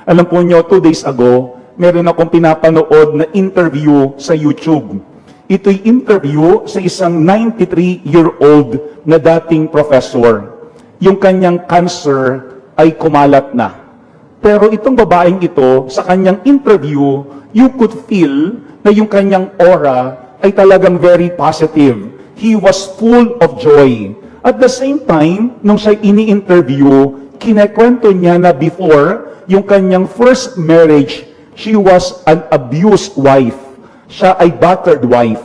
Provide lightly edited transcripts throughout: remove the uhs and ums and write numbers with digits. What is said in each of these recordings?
Alam po nyo, 2 days ago, meron akong pinapanood na interview sa YouTube. Ito'y interview sa isang 93-year-old na dating professor. Yung kanyang cancer ay kumalat na. Pero itong babaeng ito, sa kanyang interview, you could feel na yung kanyang aura ay talagang very positive. He was full of joy. At the same time, nung siya ini-interview, kinekwento niya na before, yung kanyang first marriage, she was an abused wife. Siya ay battered wife.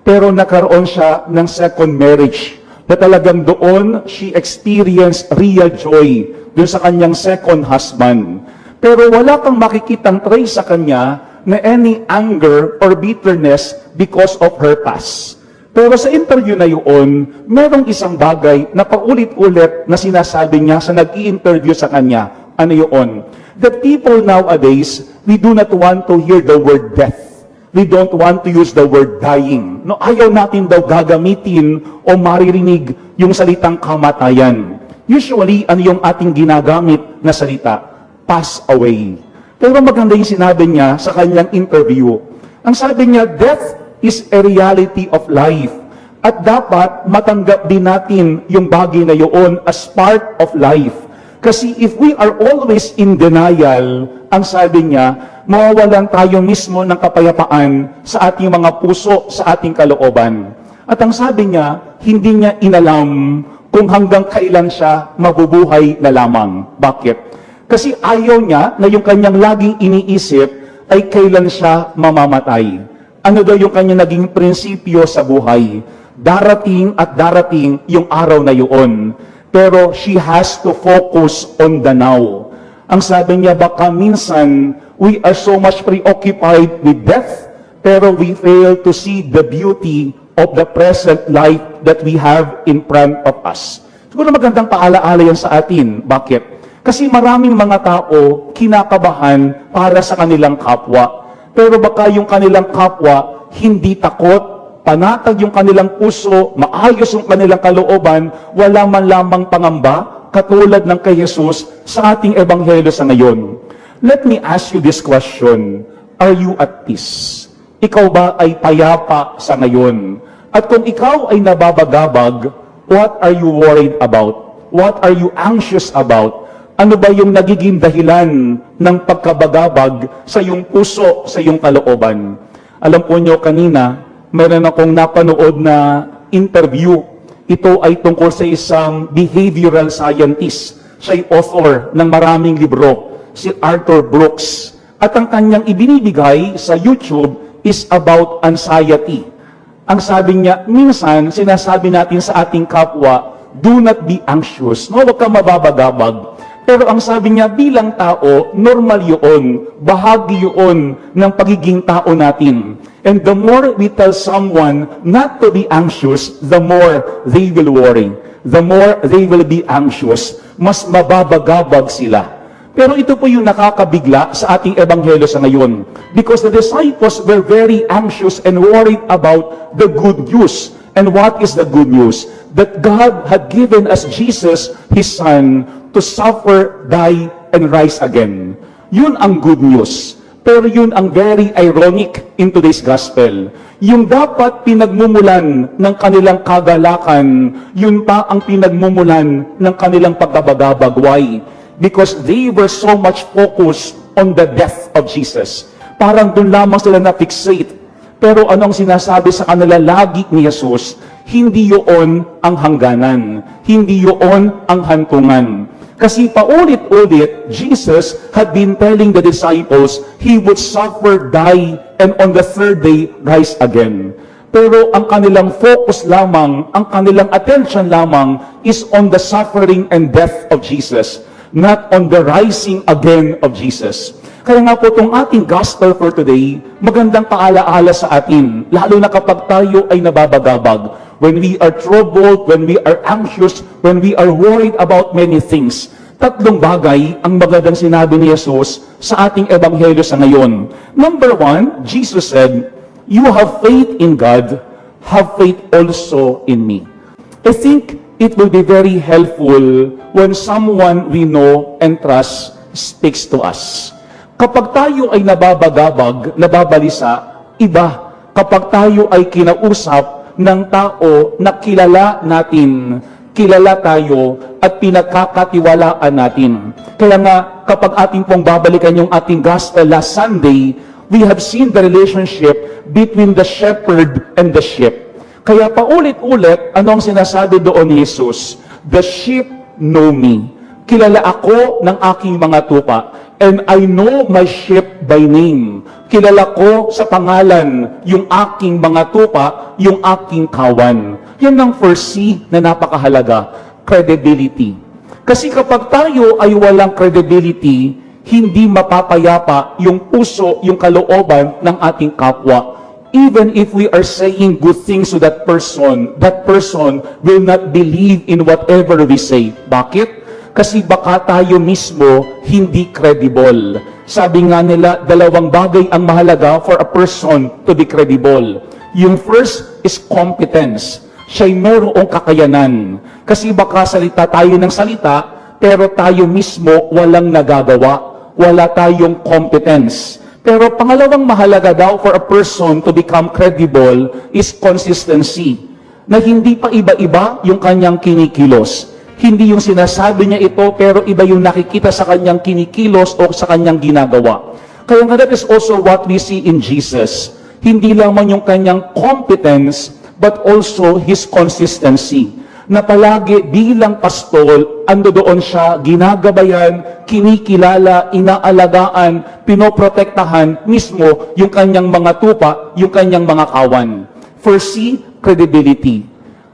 Pero nakaroon siya ng second marriage na talagang doon she experienced real joy doon sa kanyang second husband. Pero wala kang makikitang trace sa kanya na any anger or bitterness because of her past. Pero sa interview na yun, merong isang bagay na paulit-ulit na sinasabi niya sa nag-i-interview sa kanya. Ano yun? That people nowadays, we do not want to hear the word death. We don't want to use the word dying. No, ayaw natin daw gagamitin o maririnig yung salitang kamatayan. Usually, ano yung ating ginagamit na salita? Pass away. Pero maganda yung sinabi niya sa kanyang interview. Ang sabi niya, death is a reality of life. At dapat matanggap din natin yung bagay na yun as part of life. Kasi if we are always in denial, ang sabi niya, mawawalan tayo mismo ng kapayapaan sa ating mga puso, sa ating kalooban. At ang sabi niya, hindi niya inalam kung hanggang kailan siya mabubuhay na lamang. Bakit? Kasi ayaw niya na yung kanyang laging iniisip ay kailan siya mamamatay. Ano daw yung kanyang naging prinsipyo sa buhay? Darating at darating yung araw na yun. Pero she has to focus on the now. Ang sabi niya, baka minsan, we are so much preoccupied with death, pero we fail to see the beauty of the present life that we have in front of us. Siguro magandang paalaala yan sa atin. Bakit? Kasi maraming mga tao kinakabahan para sa kanilang kapwa. Pero baka yung kanilang kapwa hindi takot, panatag yung kanilang puso, maayos yung kanilang kalooban, wala man lamang pangamba, katulad ng kay Jesus sa ating ebanghelyo sa ngayon. Let me ask you this question. Are you at peace? Ikaw ba ay payapa sa ngayon? At kung ikaw ay nababagabag, what are you worried about? What are you anxious about? Ano ba yung nagiging dahilan ng pagkabagabag sa iyong puso, sa iyong kalooban? Alam po nyo, kanina, meron akong napanood na interview. Ito ay tungkol sa isang behavioral scientist. Siya ay author ng maraming libro, si Arthur Brooks. At ang kanyang ibinibigay sa YouTube is about anxiety. Ang sabi niya, minsan sinasabi natin sa ating kapwa, do not be anxious. No, huwag kang mababagabag. Pero ang sabi niya, bilang tao, normal yun. Bahagi yun ng pagiging tao natin. And the more we tell someone not to be anxious, the more they will worry. The more they will be anxious, mas mababagabag sila. Pero ito po yung nakakabigla sa ating ebanghelyo sa ngayon. Because the disciples were very anxious and worried about the good news. And what is the good news? That God had given us Jesus, His Son, to suffer, die, and rise again. Yun ang good news. Pero yun ang very ironic in today's gospel. Yung dapat pinagmumulan ng kanilang kagalakan, yun pa ang pinagmumulan ng kanilang pagbabagabag. Why? Because they were so much focused on the death of Jesus. Parang dun lamang sila na-fixate. Pero anong sinasabi sa kanila lagi ni Jesus? Hindi yun ang hangganan. Hindi yun ang hantungan. Kasi paulit-ulit, Jesus had been telling the disciples, He would suffer, die, and on the third day, rise again. Pero ang kanilang focus lamang, ang kanilang attention lamang, is on the suffering and death of Jesus, not on the rising again of Jesus. Kaya nga po itong ating gospel for today, magandang paalaala sa atin, lalo na kapag tayo ay nababagabag. When we are troubled, when we are anxious, when we are worried about many things. Tatlong bagay ang magandang sinabi ni Jesus sa ating ebanghelyo sa ngayon. Number 1, Jesus said, you have faith in God, have faith also in me. I think it will be very helpful when someone we know and trust speaks to us. Kapag tayo ay nababagabag, nababalisa, iba. Kapag tayo ay kinausap ng tao na kilala natin, kilala tayo at pinagkakatiwalaan natin. Kaya nga, kapag ating pong babalikan yung ating gospel last Sunday, we have seen the relationship between the shepherd and the sheep. Kaya paulit-ulit, ano ang sinasabi doon ni Jesus? The sheep know me. Kilala ako ng aking mga tupa, and I know my sheep by name. Kilala ko sa pangalan yung aking mga tupa, yung aking kawan. Yan ang first C na napakahalaga, credibility. Kasi kapag tayo ay walang credibility, hindi mapapayapa yung puso, yung kalooban ng ating kapwa. Even if we are saying good things to that person will not believe in whatever we say. Bakit? Kasi baka tayo mismo hindi credible. Sabi nga nila, dalawang bagay ang mahalaga for a person to be credible. Yung first is competence. Siya'y mayroong kakayanan. Kasi baka salita tayo ng salita, pero tayo mismo walang nagagawa. Wala tayong competence. Pero pangalawang mahalaga daw for a person to become credible is consistency. Na hindi pa iba-iba yung kanyang kinikilos. Hindi yung sinasabi niya ito, pero iba yung nakikita sa kanyang kinikilos o sa kanyang ginagawa. Kaya nga that is also what we see in Jesus. Hindi lamang yung kanyang competence, but also his consistency. Na palagi bilang pastol, ando doon siya, ginagabayan, kinikilala, inaalagaan, pinoprotektahan mismo yung kanyang mga tupa, yung kanyang mga kawan. First C, credibility.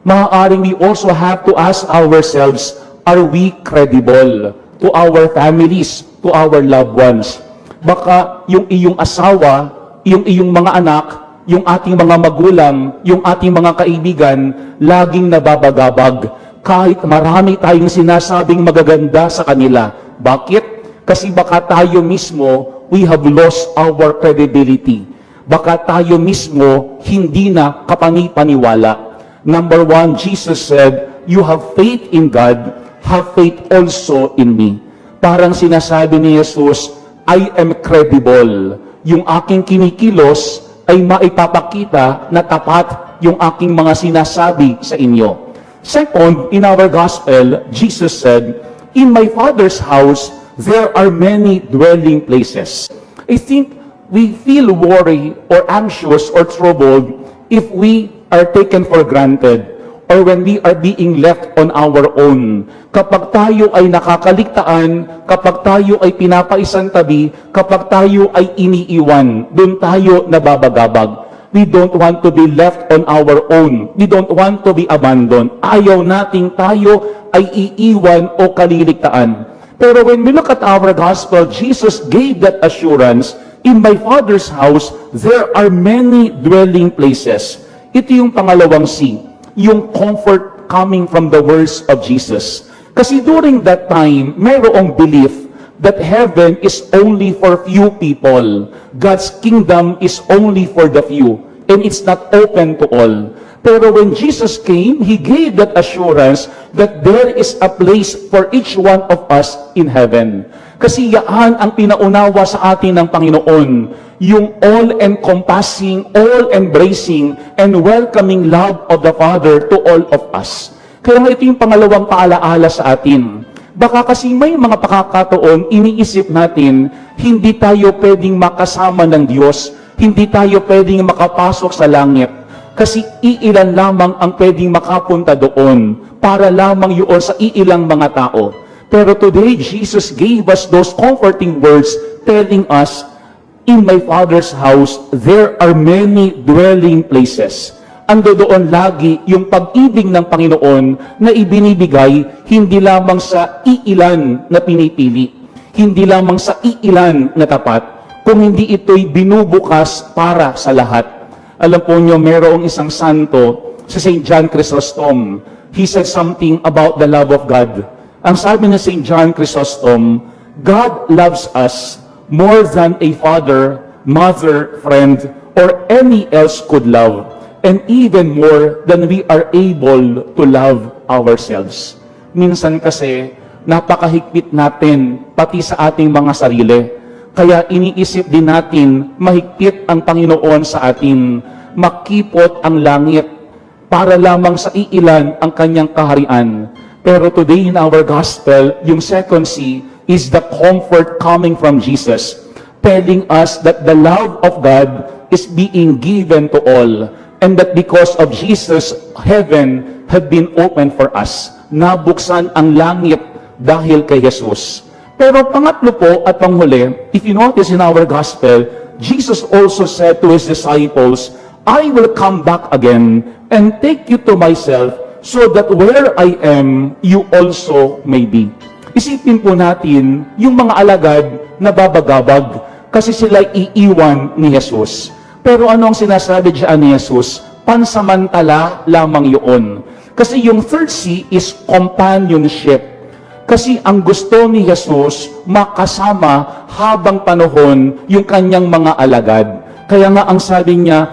Maaaring we also have to ask ourselves, are we credible to our families, to our loved ones? Baka yung iyong asawa, yung iyong mga anak, yung ating mga magulang, yung ating mga kaibigan, laging nababagabag. Kahit marami tayong sinasabing magaganda sa kanila. Bakit? Kasi baka tayo mismo, we have lost our credibility. Baka tayo mismo, hindi na kapani-paniwala. Number one, Jesus said, you have faith in God, have faith also in me. Parang sinasabi ni Jesus, I am credible. Yung aking kinikilos ay maipapakita na tapat yung aking mga sinasabi sa inyo. Second, in our gospel, Jesus said, in my Father's house, there are many dwelling places. I think we feel worried or anxious or troubled if we are taken for granted or when we are being left on our own. Kapag tayo ay nakakaligtaan, kapag tayo ay pinapaisang tabi, kapag tayo ay iniiwan, doon tayo nababagabag. We don't want to be left on our own. We don't want to be abandoned. Ayaw nating tayo ay iiwan o kaliligtaan. Pero when we look at our gospel, Jesus gave that assurance, in my Father's house, there are many dwelling places. Ito yung pangalawang C, yung comfort coming from the words of Jesus. Kasi during that time, mayroong belief that heaven is only for few people. God's kingdom is only for the few, and it's not open to all. Pero when Jesus came, He gave that assurance that there is a place for each one of us in heaven. Kasi yaan ang pinaunawa sa atin ng Panginoon, yung all-encompassing, all-embracing, and welcoming love of the Father to all of us. Kaya nga ito yung pangalawang paalaala sa atin. Baka kasi may mga pakakataon, iniisip natin, hindi tayo pwedeng makasama ng Diyos, hindi tayo pwedeng makapasok sa langit, kasi iilan lamang ang pwedeng makapunta doon, para lamang yun sa iilang mga tao. Pero today, Jesus gave us those comforting words, telling us, in my Father's house, there are many dwelling places. Ando doon lagi yung pag-ibig ng Panginoon na ibinibigay hindi lamang sa iilan na pinipili, hindi lamang sa iilan na tapat, kung hindi ito'y binubukas para sa lahat. Alam po nyo, mayroong isang santo, si St. John Chrysostom. He said something about the love of God. Ang sabi ni St. John Chrysostom, God loves us more than a father, mother, friend, or any else could love, and even more than we are able to love ourselves. Minsan kasi, napakahigpit natin, pati sa ating mga sarili. Kaya iniisip din natin, mahigpit ang Panginoon sa atin, makipot ang langit, para lamang sa iilan ang kanyang kaharian. Pero today in our gospel, yung second C is the comfort coming from Jesus, telling us that the love of God is being given to all, and that because of Jesus, heaven had been opened for us. Nabuksan ang langit dahil kay Jesus. Pero pangatlo po at panghuli, if you notice in our gospel, Jesus also said to His disciples, I will come back again and take you to myself so that where I am, you also may be. Isipin po natin yung mga alagad na babagabag kasi sila iiwan ni Jesus. Pero ano ang sinasabi diyan ni Jesus? Pansamantala lamang yun. Kasi yung third C is companionship. Kasi ang gusto ni Jesus, makasama habang panahon yung kanyang mga alagad. Kaya nga ang sabi niya,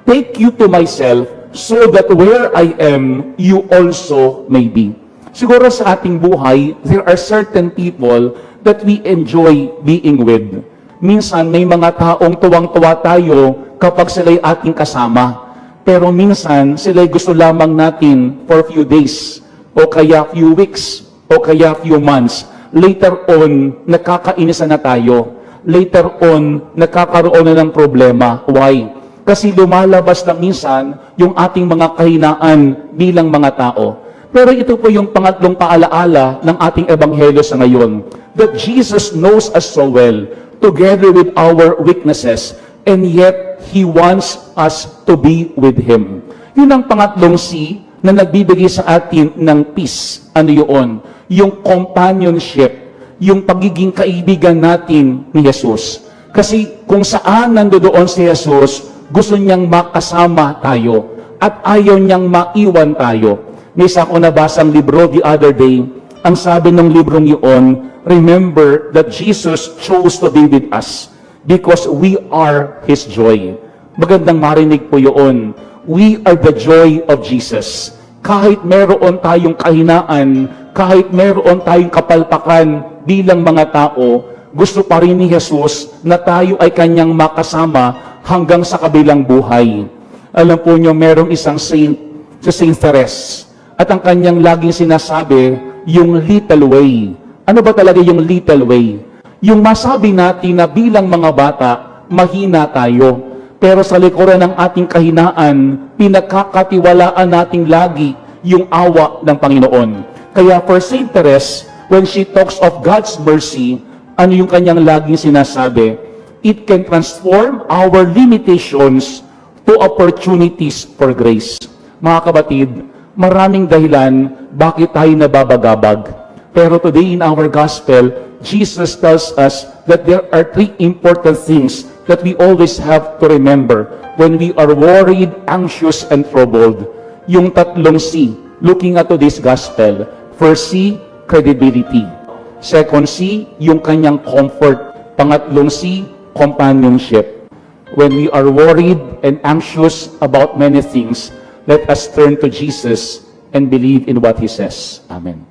take you to myself so that where I am, you also may be. Siguro sa ating buhay, there are certain people that we enjoy being with. Minsan, may mga taong tuwang-tuwa tayo kapag sila'y ating kasama. Pero minsan, sila'y gusto lamang natin for few days, o kaya few weeks, o kaya few months. Later on, nakakainisan na tayo. Later on, nakakaroon na ng problema. Why? Kasi lumalabas na minsan yung ating mga kahinaan bilang mga tao. Pero ito po yung pangatlong paalaala ng ating ebanghelyo sa ngayon. That Jesus knows us so well, together with our weaknesses, and yet He wants us to be with Him. Yun ang pangatlong C na nagbibigay sa atin ng peace. Ano yun? Yung companionship, yung pagiging kaibigan natin ni Jesus. Kasi kung saan nandoon si Jesus, gusto niyang makasama tayo at ayaw niyang maiwan tayo. May isa ko nabasang libro the other day, ang sabi ng librong yun, remember that Jesus chose to be with us because we are His joy. Magandang marinig po yun. We are the joy of Jesus. Kahit meron tayong kahinaan, kahit meron tayong kapalpakan bilang mga tao, gusto pa rin ni Jesus na tayo ay kanyang makasama hanggang sa kabilang buhay. Alam po nyo, merong isang saint, si Saint Therese, at ang kanyang laging sinasabi, yung little way. Ano ba talaga yung little way? Yung masabi natin na bilang mga bata, mahina tayo. Pero sa likuran ng ating kahinaan, pinagkakatiwalaan nating lagi yung awa ng Panginoon. Kaya for Saint Therese, when she talks of God's mercy, ano yung kanyang laging sinasabi? It can transform our limitations to opportunities for grace. Mga kabatid, maraming dahilan bakit tayo nababagabag. Pero today in our gospel, Jesus tells us that there are three important things that we always have to remember when we are worried, anxious, and troubled. Yung tatlong C, looking at today's gospel. First C, credibility. Second C, yung kanyang comfort. Pangatlong C, companionship. When we are worried and anxious about many things, let us turn to Jesus and believe in what He says. Amen.